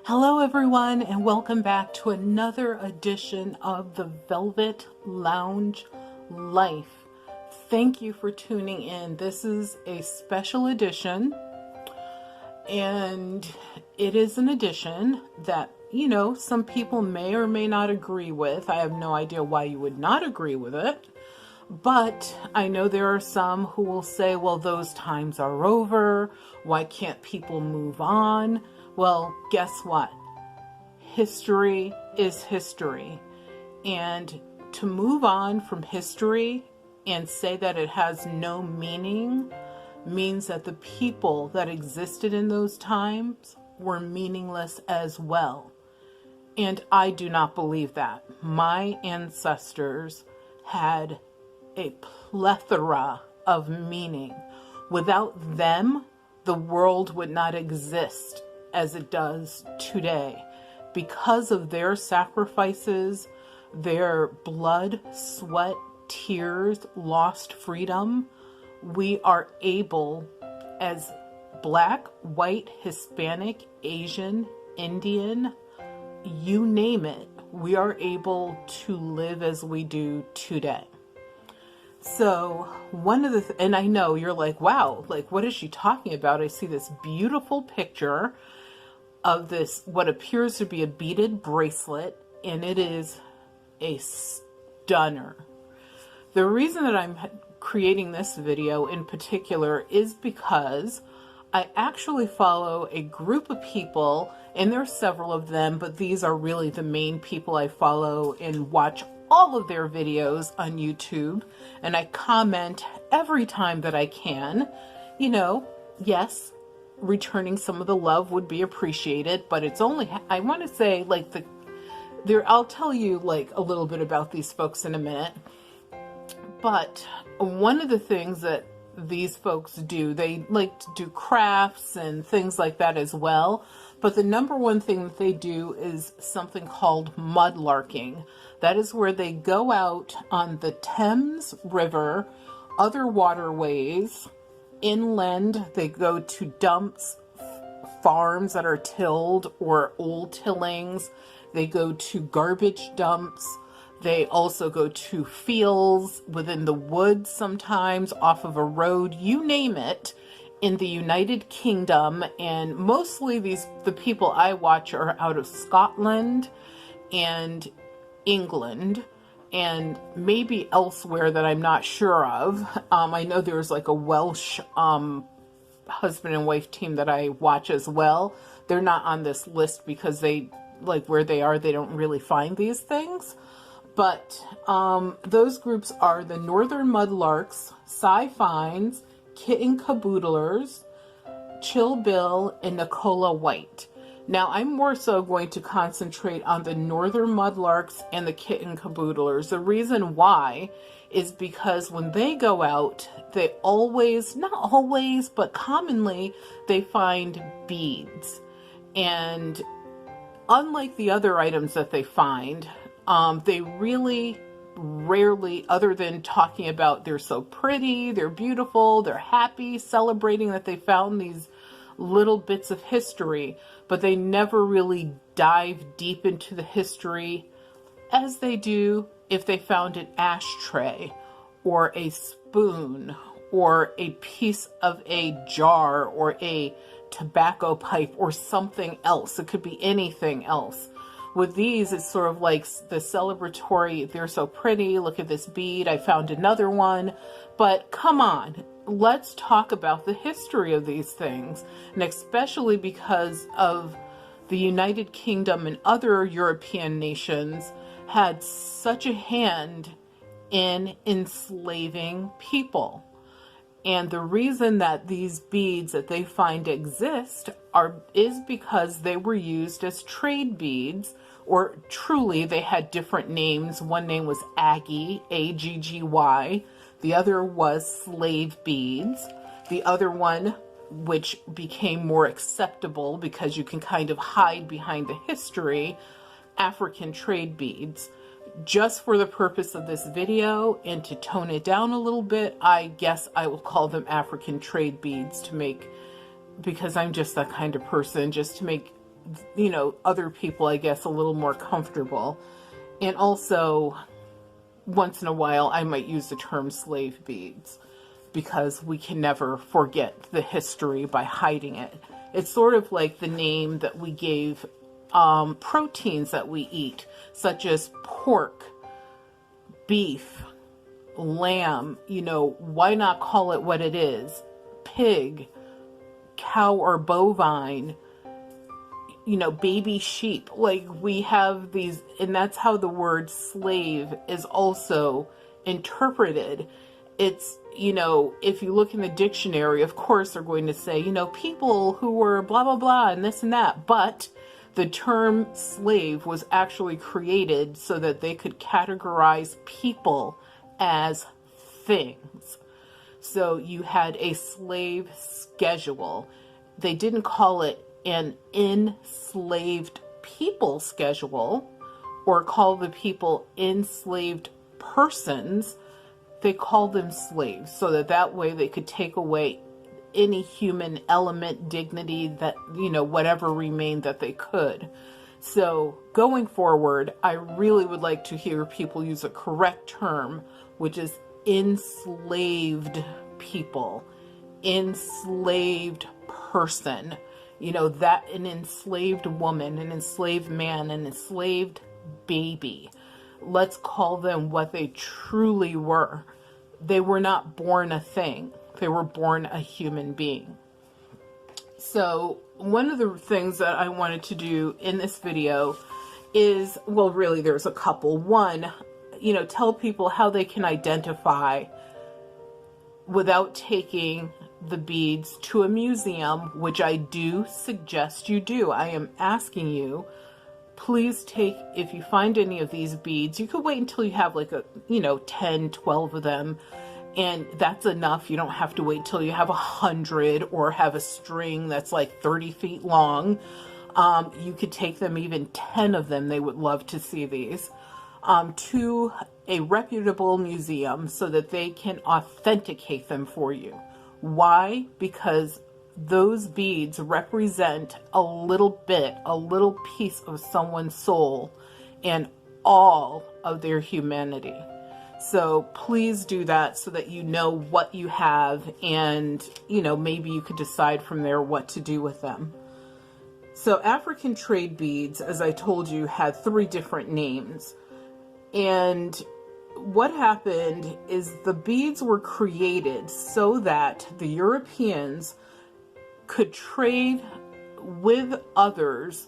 Hello everyone, and welcome back to another edition of the Velvet Lounge Life. Thank you for tuning in. This is a special edition, and it is an edition that, some people may or may not agree with. I have no idea why you would not agree with it, but I know there are some who will say, well, those times are over. Why can't people move on? Well, guess what? History is history. And to move on from history and say that it has no meaning means that the people that existed in those times were meaningless as well. And I do not believe that. My ancestors had a plethora of meaning. Without them, the world would not exist as it does today. Because of their sacrifices, their blood, sweat, tears, lost freedom, we are able, as Black, white, Hispanic, Asian, Indian, you name it, we are able to live as we do today. So and I know you're like, wow, like what is she talking about? I see this beautiful picture of this, what appears to be a beaded bracelet, and it is a stunner. The reason that I'm creating this video in particular is because I actually follow a group of people, and there are several of them, but these are really the main people I follow and watch all of their videos on YouTube, and I comment every time that I can. Yes, returning some of the love would be appreciated, but it's only, I want to say, like, I'll tell you like a little bit about these folks in a minute. But one of the things that these folks do, they like to do crafts and things like that as well. But the number one thing that they do is something called mudlarking. That is where they go out on the Thames River, other waterways, inland. They go to dumps, farms that are tilled or old tillings. They go to garbage dumps. They also go to fields within the woods, sometimes off of a road, you name it, in the United Kingdom. And mostly the people I watch are out of Scotland and England, and maybe elsewhere that I'm not sure of. I know there's like a Welsh husband and wife team that I watch as well. They're not on this list because they, like where they are, they don't really find these things. But those groups are the Northern Mudlarks, Sci-Fines, Kitten Caboodlers, Chill Bill, and Nicola White. Now, I'm more so going to concentrate on the Northern Mudlarks and the Kitten Caboodlers. The reason why is because when they go out, they always, not always, but commonly, they find beads. And unlike the other items that they find, they really rarely, other than talking about they're so pretty, they're beautiful, they're happy, celebrating that they found these little bits of history, but they never really dive deep into the history as they do if they found an ashtray or a spoon or a piece of a jar or a tobacco pipe or something else. It could be anything else. With these, it's sort of like the celebratory, they're so pretty, look at this bead, I found another one. But come on, let's talk about the history of these things, and especially because of the United Kingdom and other European nations had such a hand in enslaving people. And the reason that these beads that they find exist is because they were used as trade beads, or truly they had different names. One name was Aggie, A-G-G-Y. The other was slave beads. The other one, which became more acceptable because you can kind of hide behind the history, African trade beads. Just for the purpose of this video and to tone it down a little bit, I guess I will call them African trade beads because I'm just that kind of person, just to make you know, other people, I guess, a little more comfortable. And also, once in a while, I might use the term slave beads, because we can never forget the history by hiding it. It's sort of like the name that we gave proteins that we eat, such as pork, beef, lamb. You know, why not call it what it is? Pig, cow or bovine, you know, baby sheep. Like, we have these, and that's how the word slave is also interpreted. It's, you know, if you look in the dictionary, of course they're going to say, you know, people who were blah, blah, blah, and this and that. But the term slave was actually created so that they could categorize people as things. So you had a slave schedule. They didn't call it an enslaved people schedule or call the people enslaved persons. They called them slaves so that way they could take away any human element, dignity, that, you know, whatever remained that they could. So going forward, I really would like to hear people use a correct term, which is enslaved people, enslaved person, you know, that an enslaved woman, an enslaved man, an enslaved baby. Let's call them what they truly were. They were not born a thing. They were born a human being. So one of the things that I wanted to do in this video is, well, really there's a couple. One, you know, tell people how they can identify without taking the beads to a museum, which I do suggest you do. I am asking you, please take, if you find any of these beads, you could wait until you have like 10, 12 of them. And that's enough. You don't have to wait till you have 100 or have a string that's like 30 feet long. You could take them, even 10 of them. They would love to see these, to a reputable museum so that they can authenticate them for you. Why? Because those beads represent a little piece of someone's soul and all of their humanity. So please do that so that you know what you have, and, you know, maybe you could decide from there what to do with them. So African trade beads, as I told you, had 3 different names. And what happened is the beads were created so that the Europeans could trade with others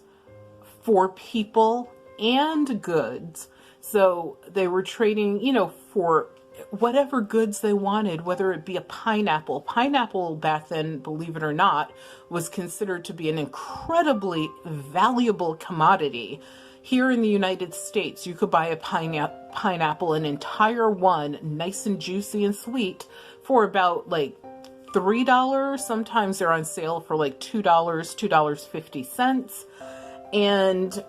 for people and goods. So they were trading, you know, for whatever goods they wanted, whether it be a pineapple. Pineapple back then, believe it or not, was considered to be an incredibly valuable commodity. Here in the United States, you could buy a pineapple, an entire one, nice and juicy and sweet, for about like $3. Sometimes they're on sale for like $2, $2.50. And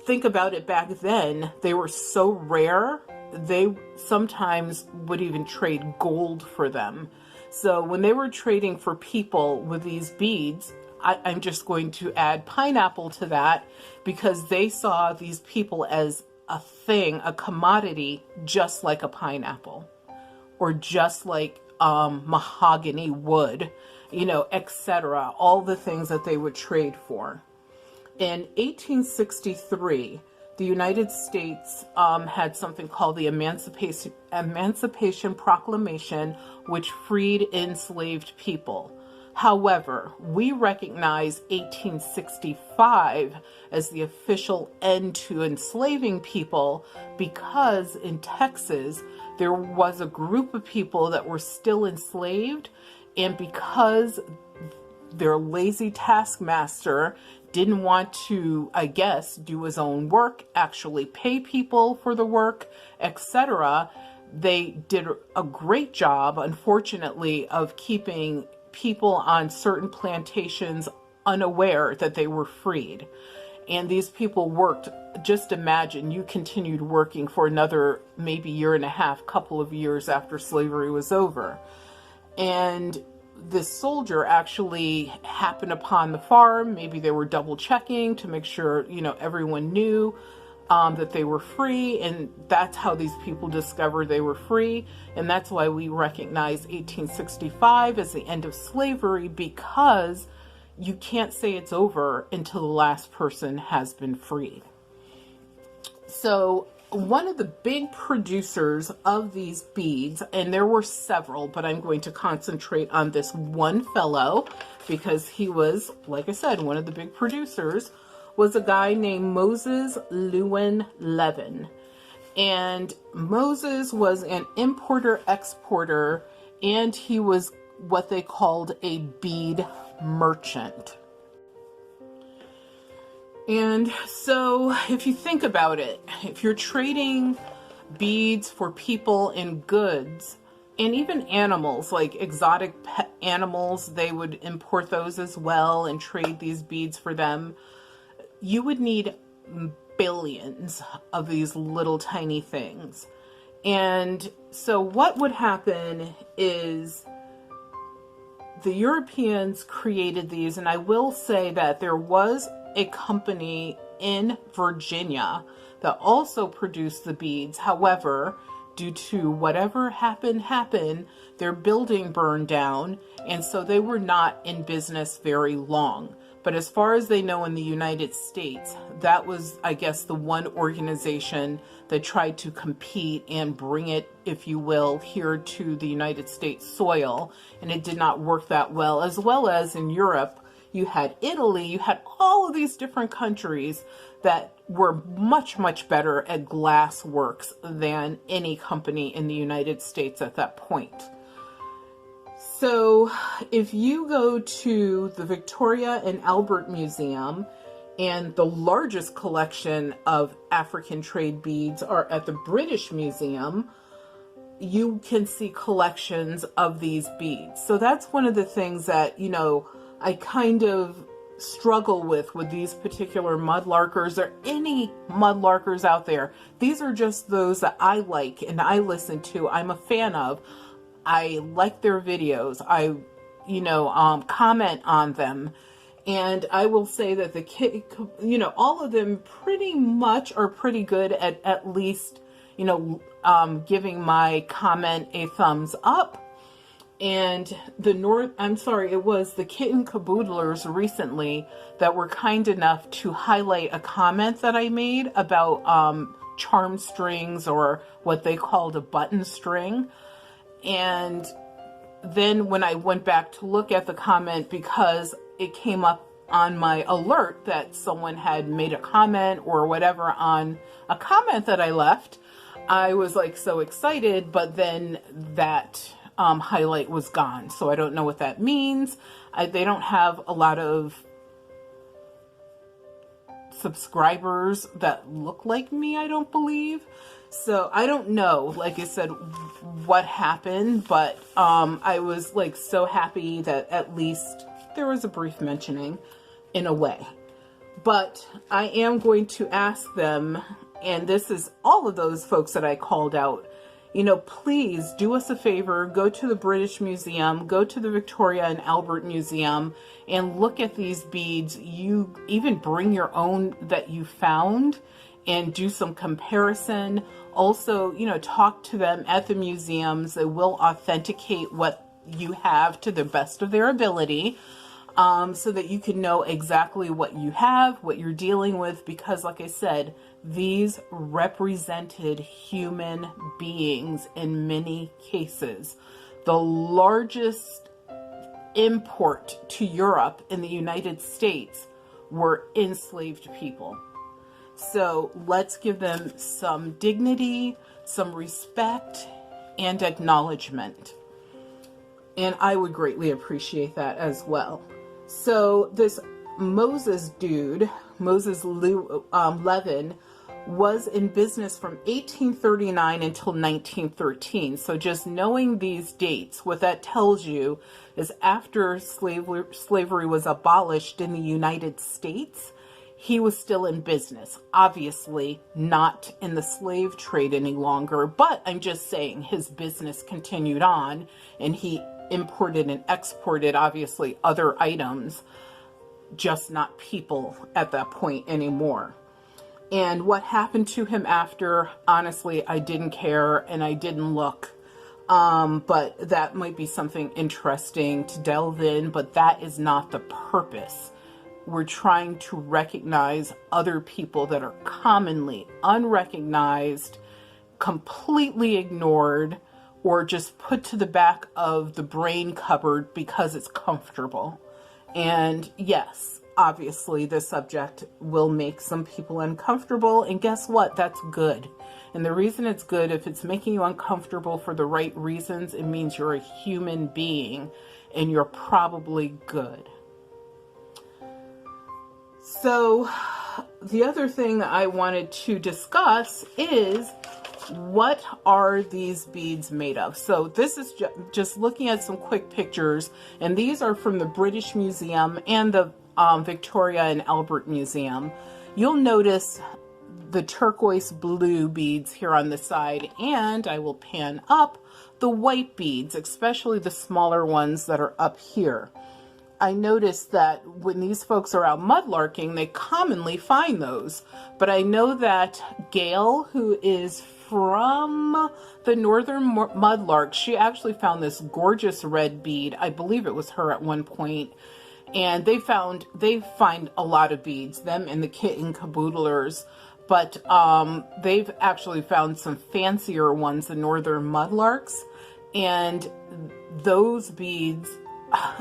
think about it, back then, they were so rare, they sometimes would even trade gold for them. So when they were trading for people with these beads, I'm just going to add pineapple to that, because they saw these people as a thing, a commodity, just like a pineapple, or just like mahogany wood, you know, etc. All the things that they would trade for. In 1863, the United States had something called the Emancipation Proclamation, which freed enslaved people. However, we recognize 1865 as the official end to enslaving people because in Texas, there was a group of people that were still enslaved, and because their lazy taskmaster didn't want to, I guess, do his own work, actually pay people for the work, etc., they did a great job, unfortunately, of keeping people on certain plantations unaware that they were freed. And these people worked, just imagine, you continued working for another maybe year and a half, couple of years after slavery was over. And this soldier actually happened upon the farm. Maybe they were double checking to make sure, everyone knew that they were free, and that's how these people discovered they were free. And that's why we recognize 1865 as the end of slavery, because you can't say it's over until the last person has been freed. So one of the big producers of these beads, and there were several, but I'm going to concentrate on this one fellow because he was, like I said, one of the big producers, was a guy named Moses Levin. And Moses was an importer-exporter, and he was what they called a bead merchant. And so if you think about it, if you're trading beads for people and goods, and even animals, like exotic pet animals, they would import those as well and trade these beads for them. You would need billions of these little tiny things. And so what would happen is the Europeans created these, and I will say that there was a company in Virginia that also produced the beads. However, due to whatever happened, their building burned down, and so they were not in business very long. But as far as they know in the United States, that was, I guess, the one organization that tried to compete and bring it, if you will, here to the United States soil, and it did not work that well. As well as in Europe, you had Italy, you had all of these different countries that were much, much better at glass works than any company in the United States at that point. So if you go to the Victoria and Albert Museum, and the largest collection of African trade beads are at the British Museum, you can see collections of these beads. So that's one of the things that, I kind of struggle with these particular mudlarkers, or any mudlarkers out there. These are just those that I like and I listen to. I'm a fan of. I like their videos. I, comment on them. And I will say that the kid, all of them pretty much are pretty good at least, giving my comment a thumbs up. And it was the Kitten Caboodlers recently that were kind enough to highlight a comment that I made about charm strings, or what they called a button string. And then when I went back to look at the comment, because it came up on my alert that someone had made a comment or whatever on a comment that I left, I was like so excited, but then that highlight was gone. So I don't know what that means. They don't have a lot of subscribers that look like me, I don't believe. So I don't know, like I said, what happened, but I was like so happy that at least there was a brief mentioning in a way. But I am going to ask them, and this is all of those folks that I called out, please do us a favor, go to the British Museum, go to the Victoria and Albert Museum, and look at these beads. You even bring your own that you found and do some comparison. Also, talk to them at the museums. They will authenticate what you have to the best of their ability, so that you can know exactly what you have, what you're dealing with, because like I said, these represented human beings in many cases. The largest import to Europe in the United States were enslaved people. So let's give them some dignity, some respect, and acknowledgement. And I would greatly appreciate that as well. So this Moses dude, Levin, was in business from 1839 until 1913. So just knowing these dates, what that tells you is after slavery was abolished in the United States, he was still in business. Obviously not in the slave trade any longer, but I'm just saying his business continued on, and he imported and exported, obviously, other items, just not people at that point anymore. And what happened to him after, honestly, I didn't care and I didn't look. But that might be something interesting to delve in, but that is not the purpose. We're trying to recognize other people that are commonly unrecognized, completely ignored, or just put to the back of the brain cupboard because it's comfortable. And yes, obviously the subject will make some people uncomfortable, and guess what? That's good. And the reason it's good, if it's making you uncomfortable for the right reasons, it means you're a human being and you're probably good. So the other thing I wanted to discuss is, what are these beads made of? So this is just looking at some quick pictures, and these are from the British Museum and the Victoria and Albert Museum. You'll notice the turquoise blue beads here on the side, and I will pan up the white beads, especially the smaller ones that are up here. I noticed that when these folks are out mudlarking, they commonly find those. But I know that Gail, who is from the northern mudlark, she actually found this gorgeous red bead. I believe it was her at one point. And they find a lot of beads, them and the kitten caboodlers. But they've actually found some fancier ones, the northern mudlarks. And those beads,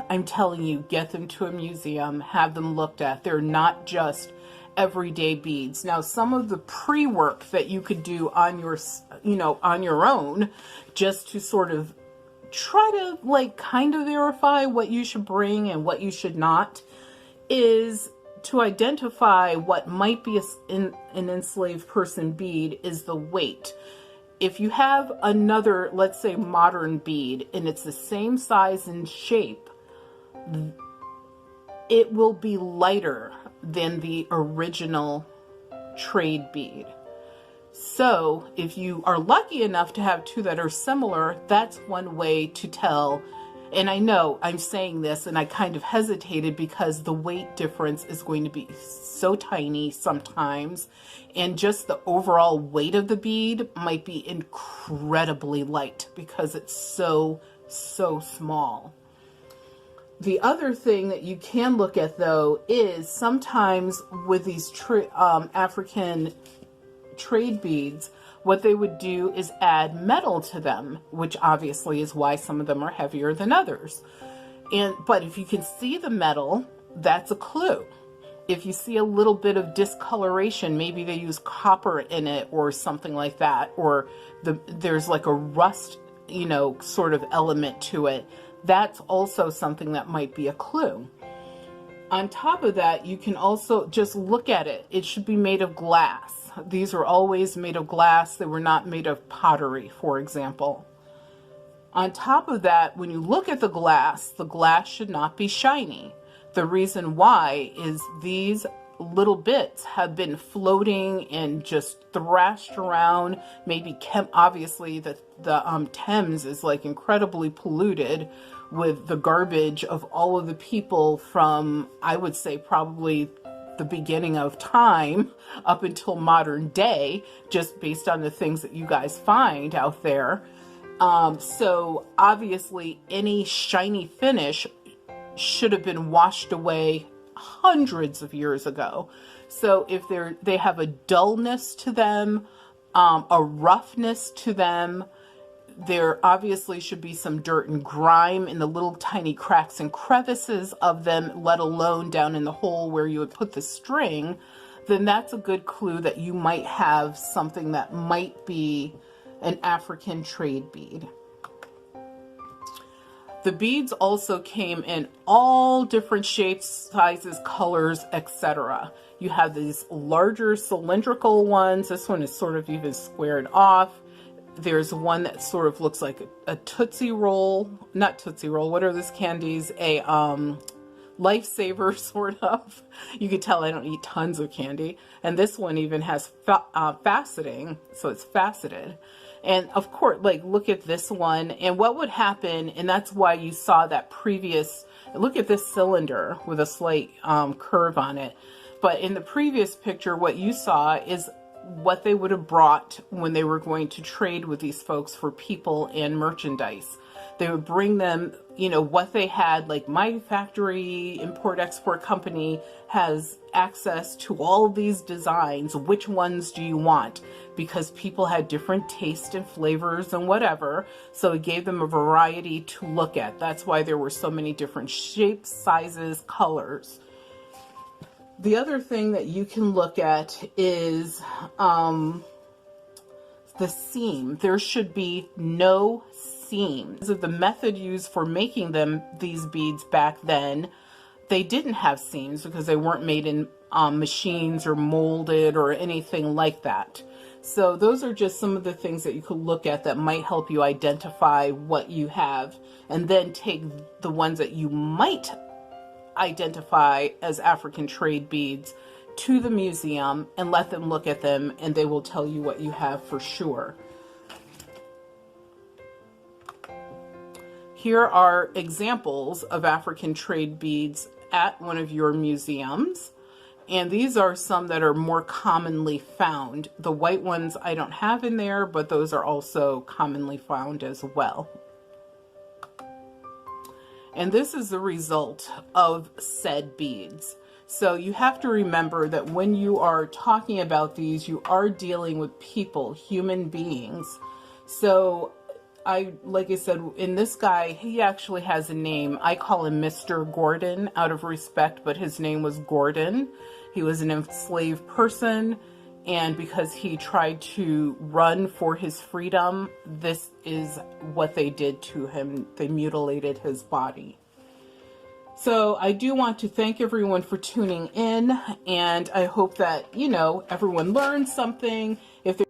I'm telling you, get them to a museum, have them looked at. They're not just everyday beads. Now, some of the pre-work that you could do on your, on your own, just to sort of try to like kind of verify what you should bring and what you should not, is to identify what might be an enslaved person bead is the weight. If you have another, let's say, modern bead, and it's the same size and shape, it will be lighter than the original trade bead. So if you are lucky enough to have two that are similar, that's one way to tell. And I know I'm saying this and I kind of hesitated because the weight difference is going to be so tiny sometimes, and just the overall weight of the bead might be incredibly light because it's so small. The other thing that you can look at, though, is sometimes with these African trade beads, what they would do is add metal to them, which obviously is why some of them are heavier than others. But if you can see the metal, that's a clue. If you see a little bit of discoloration, maybe they use copper in it or something like that, or there's like a rust, sort of element to it, that's also something that might be a clue. On top of that, you can also just look at it. It should be made of glass. These are always made of glass. They were not made of pottery, for example. On top of that, when you look at the glass should not be shiny. The reason why is these little bits have been floating and just thrashed around. Maybe obviously the Thames is like incredibly polluted with the garbage of all of the people from, I would say, probably the beginning of time up until modern day, just based on the things that you guys find out there. So obviously any shiny finish should have been washed away hundreds of years ago. So if they have a dullness to them, a roughness to them, there obviously should be some dirt and grime in the little tiny cracks and crevices of them, let alone down in the hole where you would put the string, then that's a good clue that you might have something that might be an African trade bead. The beads also came in all different shapes, sizes, colors, etc. You have these larger cylindrical ones. This one is sort of even squared off. There's one that sort of looks like a Tootsie Roll, not Tootsie Roll, what are those candies? A Lifesaver, sort of. You can tell I don't eat tons of candy. And this one even has faceting, so it's faceted. And of course, like, look at this one, and what would happen, and that's why you saw that previous, look at this cylinder with a slight curve on it. But in the previous picture, what you saw is what they would have brought when they were going to trade with these folks for people and merchandise. They would bring them, you know, what they had. Like, my factory import-export company has access to all of these designs. Which ones do you want? Because people had different tastes and flavors and whatever. So it gave them a variety to look at. That's why there were so many different shapes, sizes, colors. The other thing that you can look at is the seam. There should be no seams. The method used for making these beads back then, they didn't have seams because they weren't made in machines or molded or anything like that. So those are just some of the things that you could look at that might help you identify what you have, and then take the ones that you might identify as African trade beads to the museum and let them look at them, and they will tell you what you have for sure. Here are examples of African trade beads at one of your museums, and these are some that are more commonly found. The white ones I don't have in there, but those are also commonly found as well. And this is the result of said beads. So you have to remember that when you are talking about these, you are dealing with people, human beings. So like I said, in this guy, he actually has a name. I call him Mr. Gordon out of respect, but his name was Gordon. He was an enslaved person, and because he tried to run for his freedom, this is what they did to him. They mutilated his body. So I do want to thank everyone for tuning in, and I hope that, you know, everyone learned something. If